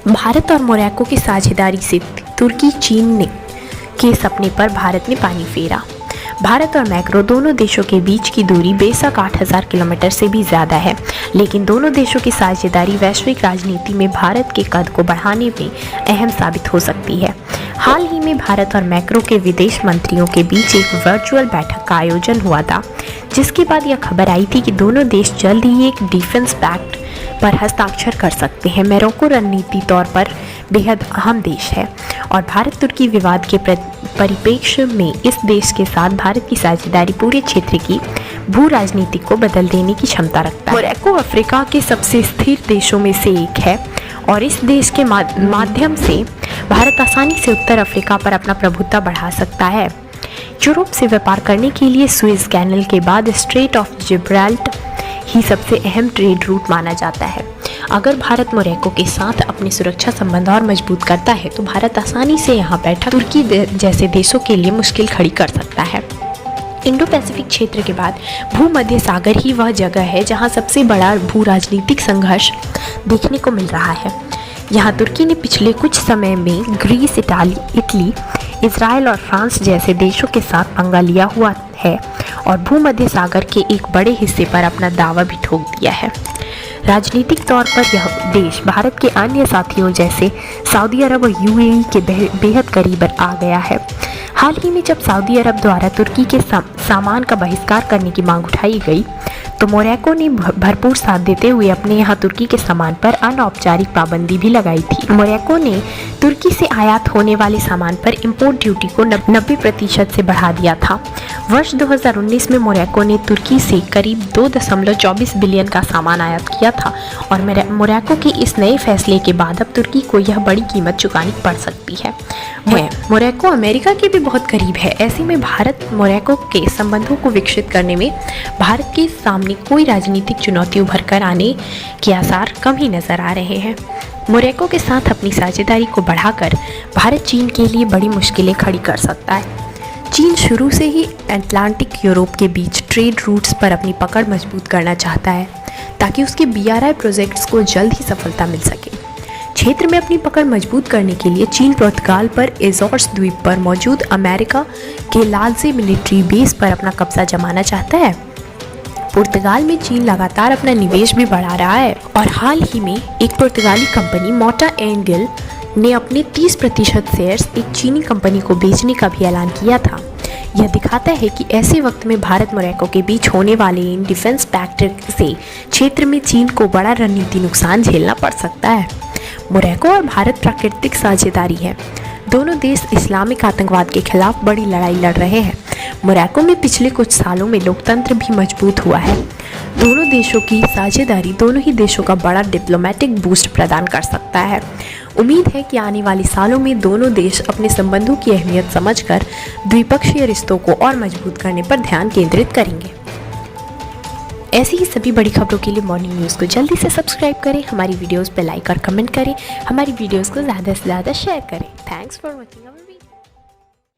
भारत और मोरक्को की साझेदारी से तुर्की चीन के सपने पर भारत ने पानी फेरा। भारत और मैक्रो दोनों देशों के बीच की दूरी बेशक 8000 किलोमीटर से भी ज़्यादा है, लेकिन दोनों देशों की साझेदारी वैश्विक राजनीति में भारत के कद को बढ़ाने में अहम साबित हो सकती है। हाल ही में भारत और मैक्रो के विदेश मंत्रियों के बीच एक वर्चुअल बैठक का आयोजन हुआ था, जिसके बाद यह खबर आई थी कि दोनों देश जल्द ही एक डिफेंस पैक्ट पर हस्ताक्षर कर सकते हैं। मोरक्को रणनीति तौर पर बेहद अहम देश है और भारत तुर्की विवाद के परिप्रेक्ष्य में इस देश के साथ भारत की साझेदारी पूरे क्षेत्र की भू राजनीति को बदल देने की क्षमता रखता है। मोरक्को अफ्रीका के सबसे स्थिर देशों में से एक है और इस देश के माध्यम से भारत आसानी से उत्तर अफ्रीका पर अपना प्रभुत्व बढ़ा सकता है। यूरोप से व्यापार करने के लिए सुएज कैनल के बाद स्ट्रेट ऑफ जिब्राल्टर ही सबसे अहम ट्रेड रूट माना जाता है। अगर भारत मोरक्को के साथ अपने सुरक्षा संबंध और मजबूत करता है तो भारत आसानी से यहाँ बैठा तुर्की जैसे देशों के लिए मुश्किल खड़ी कर सकता है। इंडो पैसिफिक क्षेत्र के बाद भूमध्य सागर ही वह जगह है जहाँ सबसे बड़ा भू राजनीतिक संघर्ष देखने को मिल रहा है। यहाँ तुर्की ने पिछले कुछ समय में ग्रीस, इटली, इसराइल और फ्रांस जैसे देशों के साथ पंगा लिया हुआ है और भूमध्य सागर के एक बड़े हिस्से पर अपना दावा भी ठोक दिया है। राजनीतिक तौर पर यह देश भारत के अन्य साथियों जैसे सऊदी अरब और यूएई के बेहद करीब आ गया है। हाल ही में जब सऊदी अरब द्वारा तुर्की के सामान का बहिष्कार करने की मांग उठाई गई तो मोरक्को ने भरपूर साथ देते हुए अपने यहाँ तुर्की के सामान पर अनौपचारिक पाबंदी भी लगाई थी। मोरक्को ने तुर्की से आयात होने वाले सामान पर इंपोर्ट ड्यूटी को 90% से बढ़ा दिया था। वर्ष 2019 में मोरक्को ने तुर्की से करीब 2.24 बिलियन का सामान आयात किया था और मोरक्को के इस नए फैसले के बाद अब तुर्की को यह बड़ी कीमत चुकानी पड़ सकती है। मोरक्को अमेरिका के भी बहुत करीब है। ऐसे में भारत मोरक्को के संबंधों को विकसित करने में भारत के सामने कोई राजनीतिक चुनौती उभर कर आने के आसार कम ही नजर आ रहे हैं। मोरक्को के साथ अपनी साझेदारी को बढ़ाकर भारत चीन के लिए बड़ी मुश्किलें खड़ी कर सकता है। चीन शुरू से ही अटलांटिक यूरोप के बीच ट्रेड रूट्स पर अपनी पकड़ मजबूत करना चाहता है ताकि उसके BRI प्रोजेक्ट्स को जल्द ही सफलता मिल सके। क्षेत्र में अपनी पकड़ मजबूत करने के लिए चीन पुर्तगाल पर एज़ोर्स द्वीप पर मौजूद अमेरिका के लालजे मिलिट्री बेस पर अपना कब्जा जमाना चाहता है। पुर्तगाल में चीन लगातार अपना निवेश भी बढ़ा रहा है और हाल ही में एक पुर्तगाली कंपनी मोटा एंड गिल ने अपने 30% शेयर्स एक चीनी कंपनी को बेचने का भी ऐलान किया था। यह दिखाता है कि ऐसे वक्त में भारत मोरक्को के बीच होने वाले इन डिफेंस पैक्ट से क्षेत्र में चीन को बड़ा रणनीतिक नुकसान झेलना पड़ सकता है। मोरक्को और भारत प्राकृतिक साझेदारी है। दोनों देश इस्लामिक आतंकवाद के खिलाफ बड़ी लड़ाई लड़ रहे हैं। मोरक्को में पिछले कुछ सालों में लोकतंत्र भी मजबूत हुआ है। दोनों देशों की साझेदारी दोनों ही देशों का बड़ा डिप्लोमेटिक बूस्ट प्रदान कर सकता है। उम्मीद है कि आने वाले सालों में दोनों देश अपने संबंधों की अहमियत समझकर द्विपक्षीय रिश्तों को और मजबूत करने पर ध्यान केंद्रित करेंगे। ऐसी ही सभी बड़ी खबरों के लिए मॉर्निंग न्यूज़ को जल्दी से सब्सक्राइब करें, हमारी वीडियोस पे लाइक और कमेंट करें, हमारी वीडियोस को ज़्यादा से ज़्यादा शेयर करें। Thanks for watching.